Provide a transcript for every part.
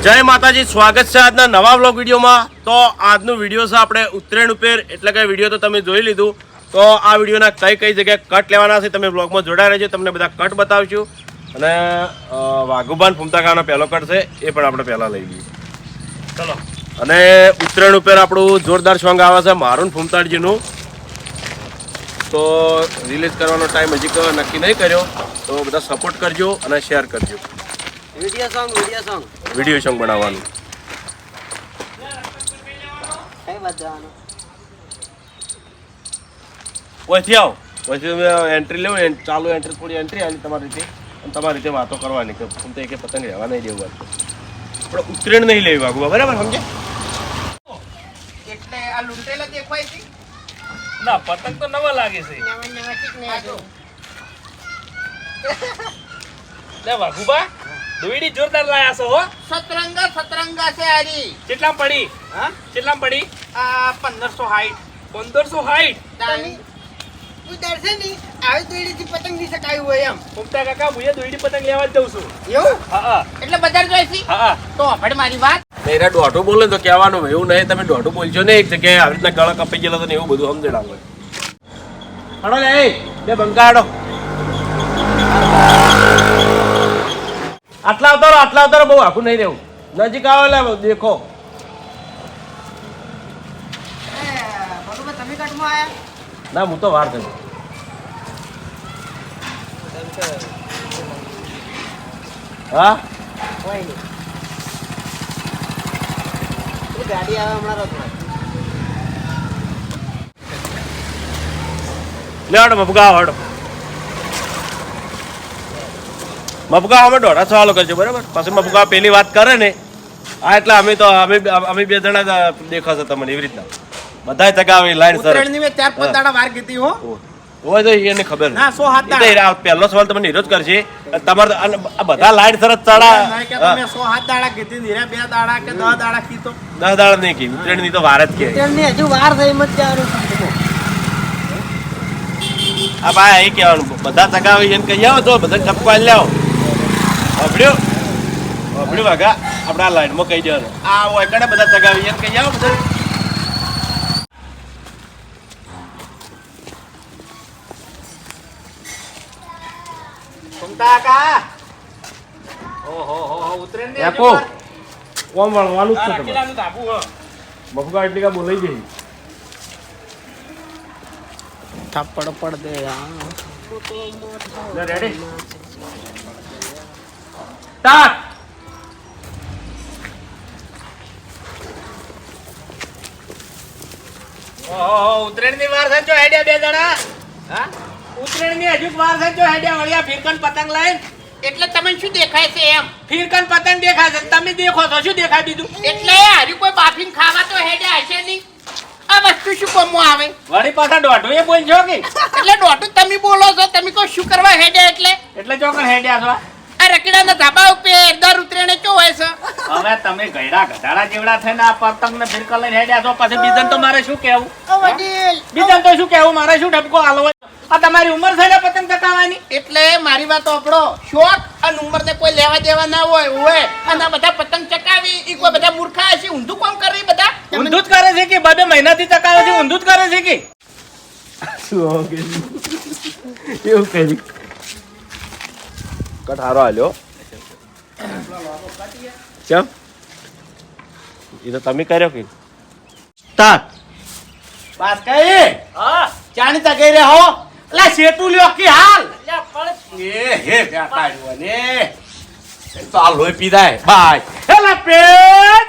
જય માતાજી, સ્વાગત છે આજના નવા વ્લોગ વિડીયોમાં। તો આજનો વિડીયો છે આપણે ઉત્તરાયણ ઉપર, એટલે કે વિડીયો તો તમે જોઈ લીધું। તો આ વિડીયોના કઈ જગ્યાએ કટ લેવાના છે તમે વ્લોગમાં જોડાઈ રહેજો, તમને બધા કટ બતાવશું। અને વાઘુબાન ફૂમતાકાનો પહેલો કટ છે એ પણ આપણે પહેલાં લઈ લઈએ, ચલો। અને ઉત્તરાયણ ઉપર આપણું જોરદાર સોંગ આવે છે મારું ફૂમતાજીનું। તો રિલીઝ કરવાનો ટાઈમ હજી નક્કી નહીં કર્યો, તો બધા સપોર્ટ કરજો અને શેર કરજો। વિડીયો સોંગ બનાવવાનું ઓછી આવો, પછી એન્ટ્રી લેવું, ચાલુ એન્ટ્રી થોડી એન્ટ્રી આવી તમારી રીતે, અને તમારી રીતે વાતો કરવાની કે હું તો એક પતંગ રહેવા નહીં દેવું, આપણે ઉત્તરાયણ નહીં લેવી વાગુબા, બરાબર સમજે? એટલે આ લૂંટેલા દેખાય છે ના, પતંગ તો નવા લાગે છે લે વાગુબા। દોઈડી જોરદાર લાયા છો હો। સતરંગા છે આરી કેટલા પડી? હા, કેટલા પડી? આ 1560 1560 ઉધાર છે ને આવી દોઈડીથી પતંગ ની શકાય હોય એમ। ફૂમતા કાકા, હું દોઈડી પતંગ લેવા જ જઉં છું। એવું? હા, એટલે બજાર જોઈ છે? હા, તો આપણે મારી વાત મેરા દોઢું બોલે તો કહેવાનું એવું નહીં, તમે દોઢું બોલશો ને એક જગ્યાએ આવી રીતના ગળા કપાઈ ગયેલા તો ને એવું બધું સમજણ હાડો લે બે બંકા હાડો, આટલા અવતારો બહુ આખું નહીં રહેવું, નજીક આવો લે દેખો। બરોબર, તમે કટમાં આયા? ના, હું તો વાર થયું। હા, કોઈ નહીં, ગાડી આવે હમણાં રથ લે હાડો મફગા હાડો, મફગા અમે દોઢા સવાલો કરજો, બરાબર? પછી મફગા પેલી વાત કરે ને આ એટલે અમે બે જણા દેખાશે તમને એવી રીતના બધા ચગાવે લાઈન સર ઉત્તરાયણની મેં 4-5 દાડા વાર કીધી હો। હોય તો એને ખબર ના, 107 દાડા પહેલો સવાલ તમને નિરોધ કરશે તમારે બધા લાઈન સરસ ચડા નહીં કે તમે 107 દાડા કીધી, નીરા 2 દાડા કે 10 દાડા કીધો, 10 દાડા નહીં કી ઉત્તરાયણ ની તો વાર જ કે ઉત્તરાયણની હજુ વાર થઈ મત જવાનું। આ ભાઈ અહીં કહેવાનું બધા ચગાવી એને કહી આવો તો બધા ટપકો લાવો, અભડ્યો વાગા આપણા લાઈનમાં કહી દેવાનું આ હોય કડે બધા ચગાવી એને કહી આવો બધા। ઉત્તરાયણ કોમ વળવાનું જ છે તમારે મફગા એટલી કા બોલાઈ ગઈ થપ્પડ પડ દે રેડી સ્ટાર્ટ। ઉત્તરાયણ ની વાર સંચો હેડ્યા 2 જણા। હા, ઉત્તરાયણ ની હજુ વાર સંચો હેડ્યા વળ્યા ફીરકન પતંગ લઈને। એટલે તમે શું દેખાય છે એમ? ફીરકન પતંગ દેખાય છે, તમે દેખો છો શું દેખાય બીજું? એટલે હજુ કોઈ બાફીને ખાવા તો હેડ્યા હશે નહીં, આ વસ્તુ શું કોમમાં આવે? વળી પાછા દોઢું એ બોલજો કે એટલે દોઢું તમે બોલો છો, તમે કોઈ શું કરવા હેડ્યા? એટલે ચોકન હેડ્યા છો આ રકડાના ધાબા ઉપર દર ઉત્તરાયણે કેવું હોય છે? હવે તમે ગયડા ગધાડા જેવડા થઈને આ પતંગ ને ફિરકન લઈને હેડ્યા છો, પછી બીજન તો મારે શું કહેવું? વડીલ બીજન તો શું કહેવું, મારે શું ઠપકો હાલવો? આ તમારી ઉંમર છે ને પતંગ ચકાવવાની, એટલે મારી વાત સાંભળો, શોખ અને ઉંમરને કોઈ લેવા દેવા ના હોય અને આ બધા પતંગ ચકાવી ઈ કોઈ બધા મૂર્ખા હશે, ઊંધું કામ કરે બધા? ઊંધું જ કરે છે કે 2 મહિનાથી ચકાવે છે, ઊંધું જ કરે છે કે એવું કહી કટ હારો હાલ્યો કેમ એ તો તમે કર્યો કે સ્ટાર્ટ। બસ કઈ હા ચાણી તકે રે હો લા શેટુ લ્યો કે હાલ એ હે બેટાડ્યો ને તો આ લોહી પીધાય બાય હેલા પેટ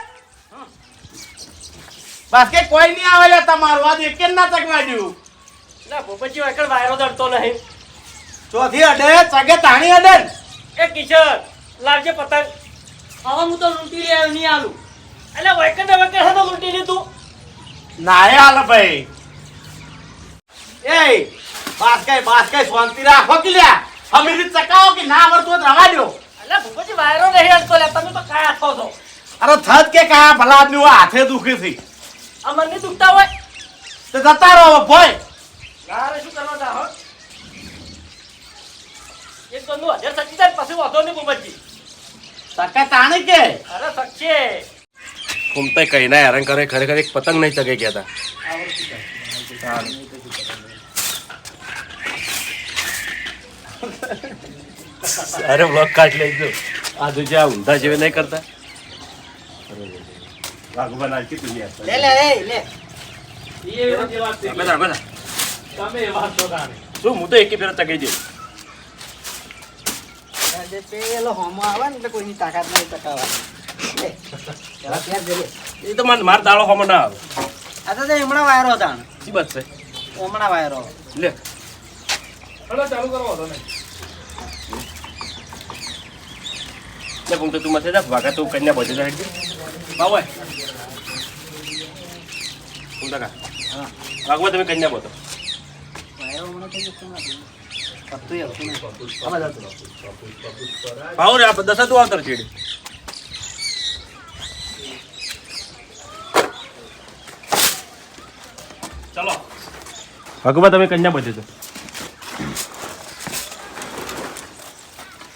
બસ કે કોઈ નહીં આવેલા તમારું આજ એક ના તકવા દઉં ના ભોપજી એકડ વાયરો દડતો નહીં ચોથી અડે ચગે તાણી અડે એ કિશોર લાવજે પતંગ હવે હું તો લૂંટી લે નહીં આલું એટલે વૈકડે તો લૂંટી લીધું ના હાલ ભાઈ એ બાસ કઈ શાંતિ રાખો કે લ્યા અમીરી ચકાવો કે ના આવડતું હોય રવા દો એટલે ભૂપતજી વાયરો નહીં અડતો લે તમે તો કાયા છો છો અરે થત કે કાયા ભલા આદમી હાથે દુખી છે આ મને દુખતા હોય તો જતા રહો ભાઈ ગારે શું કરવા જા હો એક તો નો હજાર સચી જાય પછી વાતો નહીં ભૂપતજી ચકે તાણી કે અરે સચ્ચે ઘૂમતા કઈ ના હેરાન કરે ખરેખર એક પતંગ નહીં ચગે ગયા હતા અરે બ્લોક કાઢ લેજો આ તો જ્યાં ઊંધા જેવી નહીં કરતા ભગવાન આખી તું યાર લે લે લે બધા બધા તમે વાત તો તાણી શું હું તો એકી ફેર ચગાઈ દઉં જે પેલો હોમો આવે ને એટલે કોઈની તાકાત નહીં ટકાવવાની લે જરા ત્યાં જ લે એ તો માર દાડો હમ ના આવે આ તો હમણાં વાયરો તાણ શી વાત છે હમણાં વાયરો લે હલો ચાલુ કરો તો ને લે ઘૂમતો તું મથે જા વાગા તું કન્યા બધે જા હેડ બાબા ઘૂમતા કા હા વાગવા તમે કન્યા બોતો વાયરો હમણાં થઈ જતો નથી પત્તું આવતું નહીં આમાં જતું ભાવ રે આ દસા તું આવતર ચીડી ચલો ભગવા તમે કન્યા બધે તો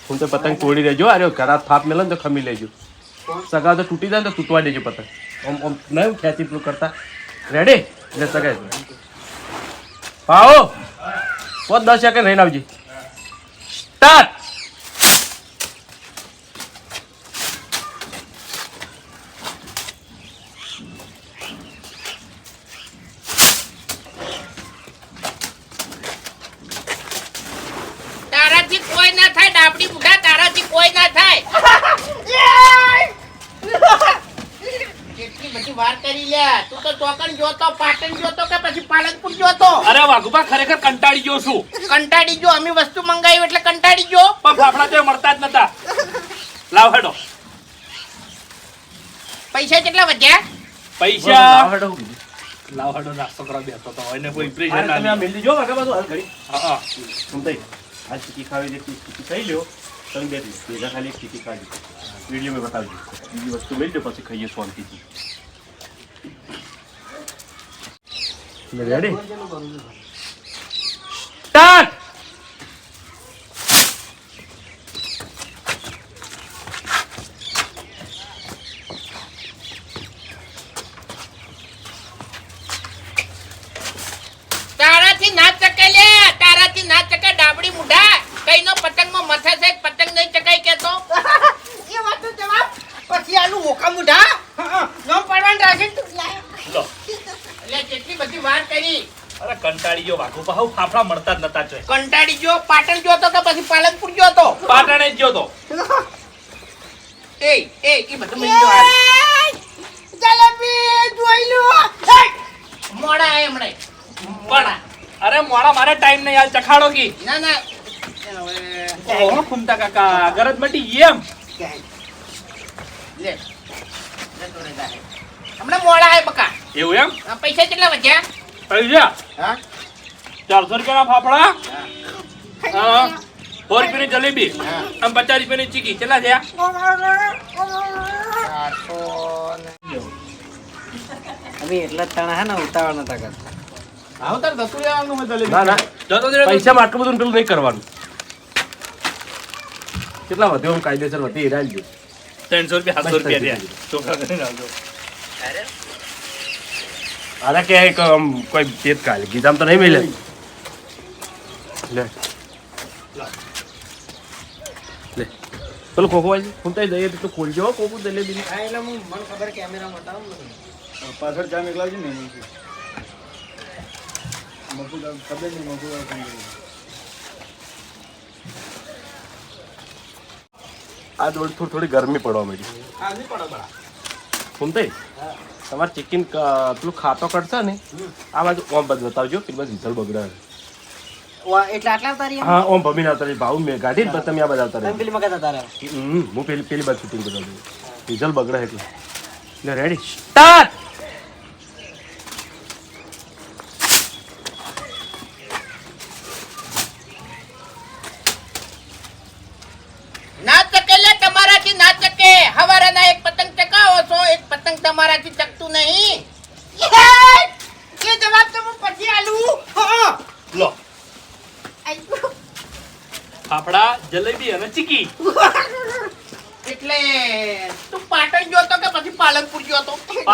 હું તો પતંગ તોડી દેજો અરે ઘરા થાપ મેલે ને તો ખમી લેજો સગા તો તૂટી જાય ને તો તૂટવા દેજો પતંગ આમ આમ નહીં ખેંચી પેલું કરતા રેડી એટલે સગાય ભાવ 10 સેકન્ડ રહીને આવજી સ્ટાર્ટ તારાથી કોઈ ના થાય ડાબડી બુઢા તારાથી કોઈ ના થાય કેટલી બધી વાર કરી લ્યા તું તો ચોકન જોતો પાટણ જોતો કે પછી પાલનપુર જોતો અરે વાઘુબા ખરેખર કંટાળી ગયો છું કંટાળી જો અમે વસ્તુ મંગાવી એટલે કંટાળી જો પણ ફાફડા તો મળતા જ નતા લાવ હેડો પૈસા કેટલા વધ્યા પૈસા લાવ હેડો નાસ્તો કરવા બેસતો તો એને કોઈ ઇમ્પ્રેશન ના તમે આ મેલ દીજો વાગા બધું હાલ ઘડી હા ઘૂમતા આ ચીકી ખાવી દે ચીકી ખાઈ લ્યો તમે બે પેલા ખાલી ચીકી ખાવી વિડીયો મેં બતાવજો બીજી વસ્તુ લઈ લો પછી ખાઈએ શાંતિથી રેડી સ્ટાર્ટ તારાથી ના ચકે લે તારાથી ના ચકે ડાબડી મુઢા કઈનો પતંગમાં મથે છે પતંગ નહીં ચકાઈ કેતો એ વાત તો જવાબ પછી આનું ઓકા મુઢા નો પડવાનું રાખે તું લો એટલે કેટલી બધી વાત કરી અરે કંટાળી ગયો વાઘુબા હું ફાફડા મળતા જ નતા જોઈ કંટાળી જો પાટણ જોતો કે પછી પાલનપુર જોતો પાટણે જ ગયો તો એ બધું મળી ગયો જલેબી જોઈ લો મોડા આય હમણે મોડા અરે મોડા મારે ટાઈમ નહીં હાલ ચખાડો કી ના ના ઓહો ફૂમતા કાકા ગરજ મટી એમ લે હમણાં મોડા આય બકા એવું એમ આ પૈસા કેટલા વધ્યા પૈસા હા 400 રૂપિયાના ફાફડા હા 100 રૂપિયાની જલેબી આમ 50 રૂપિયાની ચીકી કેટલા થયા હવે એટલા જ તાણા હે ને ઉતાવળ નતા કરતા આવતર દતું લેવાનું હોય જલેબી ના ના જતો પૈસામાં આટલું બધું પેલું નહીં કરવાનું કેટલા વધ્યો આમ કાયદેસર વધી હેરાન 300 રૂપિયા 700 રૂપિયા થયા ચોખા કરીને આવજો આના કે એક કોઈ પેટ કાઢ ગીધામ તો નહીં મિલે લે લે પેલો ખોખો વાળી હું તો દઈએ તો ખોલજો ખોખું દલે બીજી હા એટલે હું મને ખબર કેમેરા મટાવું ને પાછળ ચા નીકળાવજો ને મકુ ખબર નહીં મકુ આ થોડી ગરમી પડવા માંડી હું તો તમારે ચિકન પેલું ખાતો કરશે ને આ બાજુ ઓમ બાજુ બતાવજો પેલી બાજુ રિઝલ્ટ બગડાવે એટલે આટલા તારી હા ઓમ ભમી ના તારી ભાવ મેં ગાડી ને તમે આ બાજુ આવતા તમે પેલી મગજ તારા હું પેલી બાજુ શૂટિંગ બતાવજો રિઝલ્ટ બગડે એટલે રેડી સ્ટાર્ટ ના ચકે લે તમારાથી ના ચકે હવારાના એક પતંગ ચકાવો છો એક પતંગ તમારાથી ચકતું નહીં એ જવાબ તો હું પછી આલું લો ફાફડા જલેબી અને ચીકી એટલે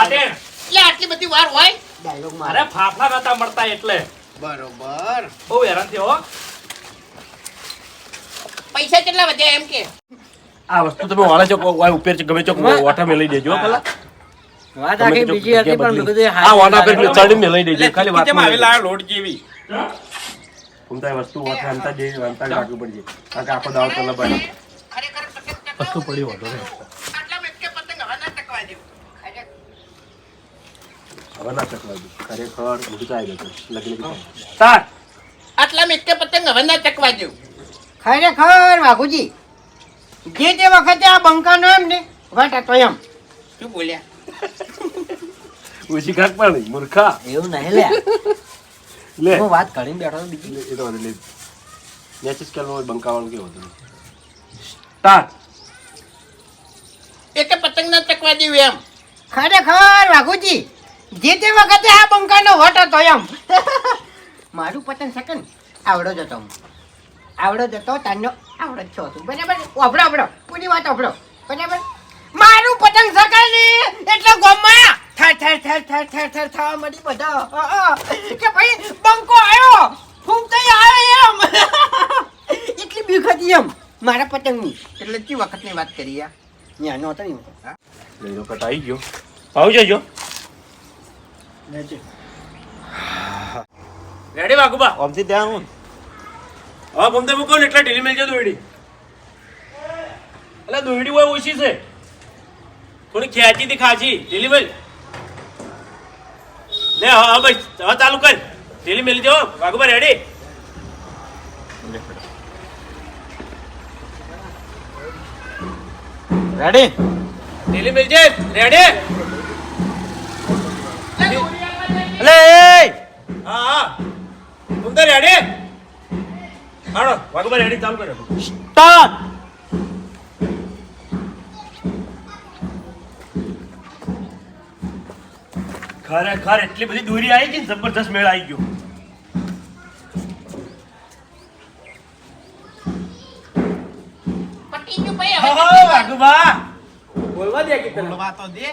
પાટેણ. એટલે આટલી બધી વાર હોય ડાયલોગ અરે ફાફડા નતા મળતા એટલે બરોબર બહુ હેરાન થયો હો. પૈસા કેટલા વધ્યા એમ કે આ વસ્તુ તમે વાળા ચોક ઉપર ગમે ચોક વાટા મેં લઈ દેજો હો પેલા વાત આખી બીજી હતી પણ મેં કીધું આ વાટા પર ચડી મેં લઈ દેજો ખાલી વાત કેમ આવી લાયો લોટ જેવી ઉમતા વસ્તુ વાટા અંતા જે વાંતા લાગુ પડજે કારણ કે આખો દાવ તને બની ખરેખર પતંગ ચગાવો. વસ્તુ પડી વાતો રે આટલા મેટકે પતંગ હવે ના ચકવા દેવું. હવે ના ચકવા દે ખરેખર બધું ચાઈ ગયું લગી સ્ટાર્ટ આટલા મેટકે પતંગ હવે ના ચકવા દેવું. ખરેખર વાઘુજી જે તે વખતે આ બંકાનો એમ ને વાત હતો એમ શું બોલ્યા ઉછી કાક પણ મૂર્ખા એવું નહીં લે લે હું વાત કરીને બેઠો તો બીજી એ તો લે નેચસ કેલમાં બંકાવાનું કેવું હતું સ્ટાર્ટ એ કે પતંગ ના ચકવા દેવું એમ ખરેખર વાઘુજી જે તે વખતે આ બંકાનો વટ હતો એમ મારું પતંગ સેકન્ડ આવડો જ હતો હું. આવડો જ હતો તાનો આવડો જ છો તું બરાબર ઓભળો પૂરી વાત ઓભળો બરાબર મારું પતંગ સકાય ને એટલે ગોમાં થર થર થર થર થર થર થવા મળી બધા કે ભાઈ બંકો આવ્યો હું તઈ આવ્યો એમ એટલી બીક હતી એમ મારા પતંગની એટલે કઈ વખતની વાત કરી આ ન્યાનો હતો ને હા લઈનો કટ આવી ગયો પાઉ જજો રેડી વાગુબા આમથી ત્યાં હું હવે ગમતે મૂકો ને એટલે ઢીલી મેલજો દોયડી એટલે દોયડી હોય ઓછી છે થોડી ખેંચી થી ખાચી ઢીલી મેલ લે હા ભાઈ હવે ચાલુ કર ઢીલી મેલજો વાગુબા રેડી રેડી ઢીલી મેલજે રેડી અલે હા હા ગમતે રેડી હાલો વાગુબા રેડી ચાલુ કરો સ્ટાર્ટ ખરેખર એટલી બધી દોરી આવી ગઈ ને જબરદસ્ત મેળ આવી ગયો પટી ગયું ભાઈ હવે હા વાગુબા બોલવા દે કે તને બોલવા તો દે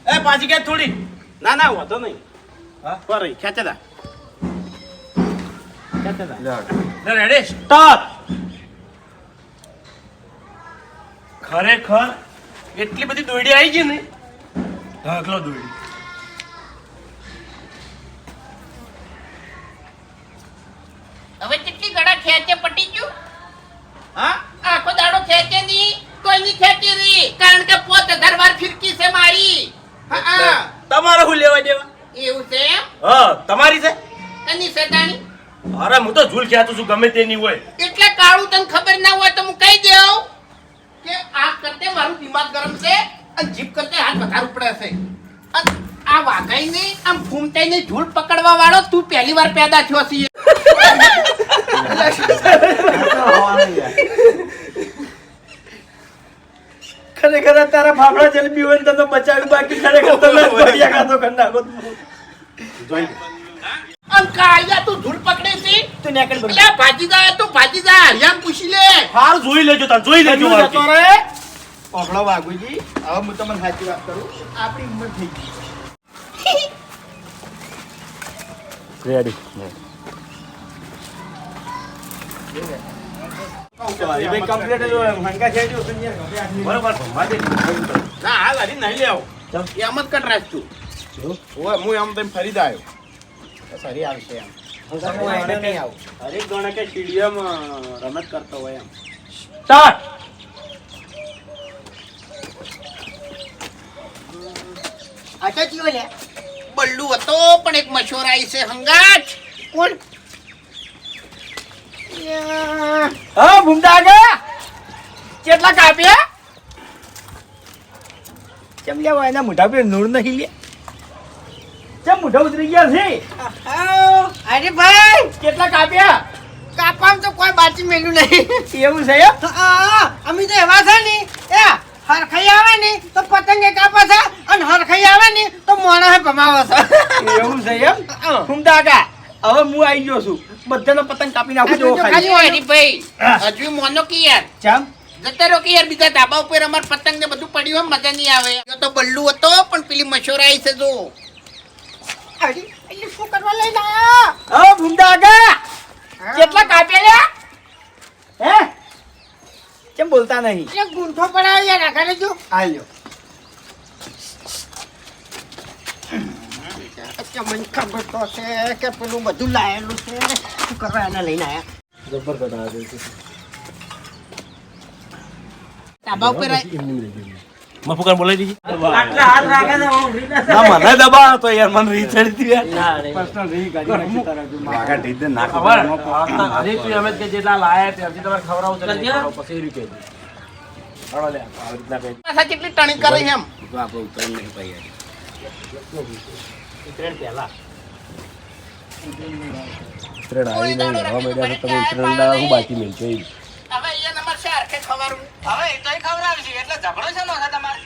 એ પાછી કે થોડી ના ના હોતો નહીં હા? પર ખેંચે દા ખેંચે દા લે રેડી સ્ટાર્ટ ખરેખર એટલી બધી દોયડી આવી ગઈ ને ઢાકલો દોયડી હવે કેટલી ગળા ખેંચે પટી ગયું હા આખો દાડો ખેંચે નહીં કોઈની ખેંચી રહી કારણ કે 5000 વાર ફિરકી છે મારી હા તમારે શું લેવા દેવા એવું છે એમ હા તમારી છે કની સેટાણી અરે હું તો ઝૂલ ખેંચું છું ગમે તેની હોય એટલે કાળું તને ખબર ના હોય તો હું કહી દેઉં કે આ કરતે મારું દિમાગ ગરમ છે અને જીભ કરતે હાથ વધારે ઉપડે છે અને આ વાઘાઈને આમ ફૂમતાઈને ઝૂલ પકડવા વાળો તું પહેલી વાર પેદા થયો છે ખરેખર તારા ફાફડા જલેબી હોય ને તમે બચાવ્યું બાકી ખરેખર તમે બઢિયા ખાતો કરી નાખો અને કાળિયા તું ઝૂલ પકડે છે તું નેકળ બન એટલે ભાજીદાર તું ભાજીદાર હરિયામ પૂછી લે હાર જોઈ લેજો તાર જોઈ લેજો જતો વારથી. રે ઓગળો વાઘુજી હવે હું તમને સાચી વાત કરું આપણી ઉંમર થઈ ગઈ રેડી ભાઈ કમ્પ્લીટ જ હોય હંગા છે જો બરોબર ભમવા દે. ના હાલ હરી નહીં લેવો એમ જ કટ રાખ તું ઓય હું એમ તેમ ફરી આવ્યો સરી આવશે એમ હરેક ગણે કે સ્ટેડિયમ રમત કરતો હોય એમ સ્ટાર્ટ આચા જીવો લે બલ્લુ હતો પણ એક મશોરાઈ છે હંગાત કોણ હા ભૂમતા આગળ કેટલા કાપ્યા કેમ લેવા એના મોઢા પર નૂર નહીં લે કેમ મોઢા ઉતરી ગયા છે અરે ભાઈ કેટલા કાપ્યા કાપવાનું તો કોઈ બાકી મેલું નહીં એવું છે એમ અમે તો એવા છે ને એ હરખાઈ આવે ને તો પતંગે કાપે છે અને હરખાઈ આવે ને તો મોણા ભમાવે છે એવું છે એમ ભૂમતા આગળ હવે હું આવી ગયો છું બધાનો પતંગ કાપી નાખું જો ખાલી હરીભાઈ હજુ મોનો કે યાર ચમ જતા રહો કે યાર બીજા ધાબા ઉપર અમાર પતંગ ને બધું પડ્યું હોય મજા નહીં આવે યો તો બલ્લુ હતો પણ પેલી મશોરાઈ છે જો અરે શું કરવા લઈને આયા ઓ ભૂંડા આગા કેટલા કાપ્યા હે કેમ બોલતા નહીં એક ગુંઠો પડાવ યાર આગળ જો આલ્યો મને ખબર તો છે કે પેલું બધું લાયેલું છે શું કરવા એને લઈને આયા ધાબા ઉપર મફુકાન બોલાવી દીધી આટલા હાથ રાખે છે હું રીત ના મને દબાવો તો યાર મને રીત ચડી યાર ના રે પર્સનલ રી ગાડી નાખી તારા જો વાગા ઢીધે નાખ અરે તું એમ જ કે જેટલા લાયા ત્યાંથી તમારે ખવડાવું છે ને ખવડાવું, પછી એ રીતે હાલો લે આવી રીતના કઈ પાછા કેટલી ટણી કરે છે એમ ઉત્તરાયણ પહેલા કોઈ દાડો રાખી તો ઉત્તરાયણ દાડા હું બાકી મેલતો હવે અહીંયા નંબર 4 કે ખવારું હવે એ તો ખવરાવી છે એટલે ઝઘડો છે નો તમારે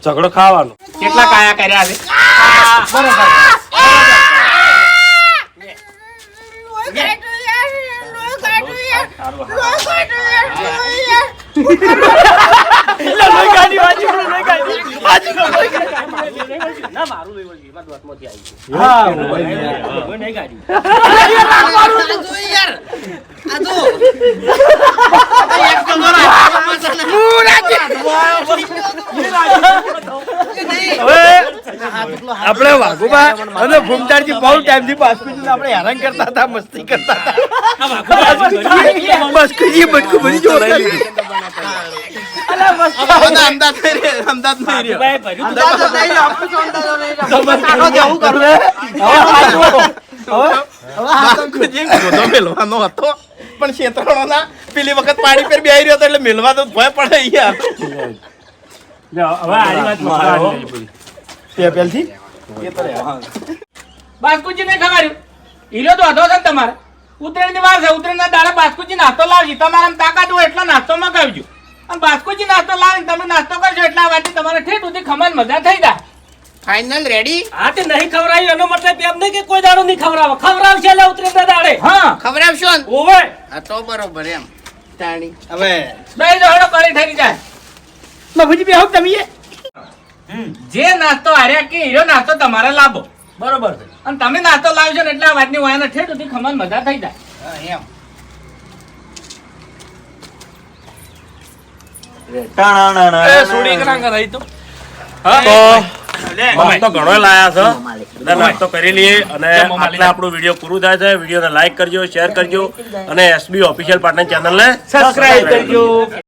ઝઘડો ખાવાનો કેટલા કાયા કર્યા છે ના મારું લેવું છે એમાં દોતમાંથી આવી હા નહીં ગાડી આપણે વાઘુબા અને ભૂમતારજી બહુ ટાઈમથી બાસ્કુજી આપણે હેરાન કરતા હતા મસ્તી કરતા હતા બાસ્કુજી બટકું ભરી જો મેલવાનો હતો પણ ક્ષેત્રનો ના પેલી વખત પાડી પર બેહી રહ્યો હતો એટલે મેલવા તો ભય પડે યાર હવે આની વાત પેલથી બાસ્કુજી ને ખબર હીરો તો હતો છે ને તમારે ઉત્તરાયણ ની વાર છે ઉત્તરાયણ ના દાડે બાસ્કુજી નાસ્તો લાવજી તમારા તાકાત હોય એટલો નાસ્તો મગાવજો અને બાસ્કુજી નાસ્તો લાવીને તમે નાસ્તો કરજો એટલે આ વાતની તમારે ઠીક સુધી ખમણ મજા થઈ જાય ફાઇનલ રેડી હા તે નહીં ખવડાવ્યું એનો મતલબ એમ નહીં કે કોઈ દાડો નહીં ખવડાવે ખવડાવશે એટલે ઉત્તરાયણ ના દાડે હા ખવડાવશો ને ઓવે હા તો બરોબર એમ તાણી હવે બે જોડો કરી થઈ જાય મફુજી બેહો તમે જે નાસ્તો હાર્યા કે હીરો નાસ્તો તમારે લાવો બરોબર છે અને તમે નાસ્તો લાવજો ને એટલે આ વાતની વાયને ઠેઠ સુધી ખમણ મજા થઈ જાય એમ તો ઘણો લાયા છે બધા નાસ્તો કરી લઈએ અને આટલે આપણું વિડીયો પૂરું થાય છે વિડીયોને લાઈક કરજો શેર કરજો અને એસબી ઓફિશિયલ પાર્ટનર ચેનલને સબસ્ક્રાઇબ કરજો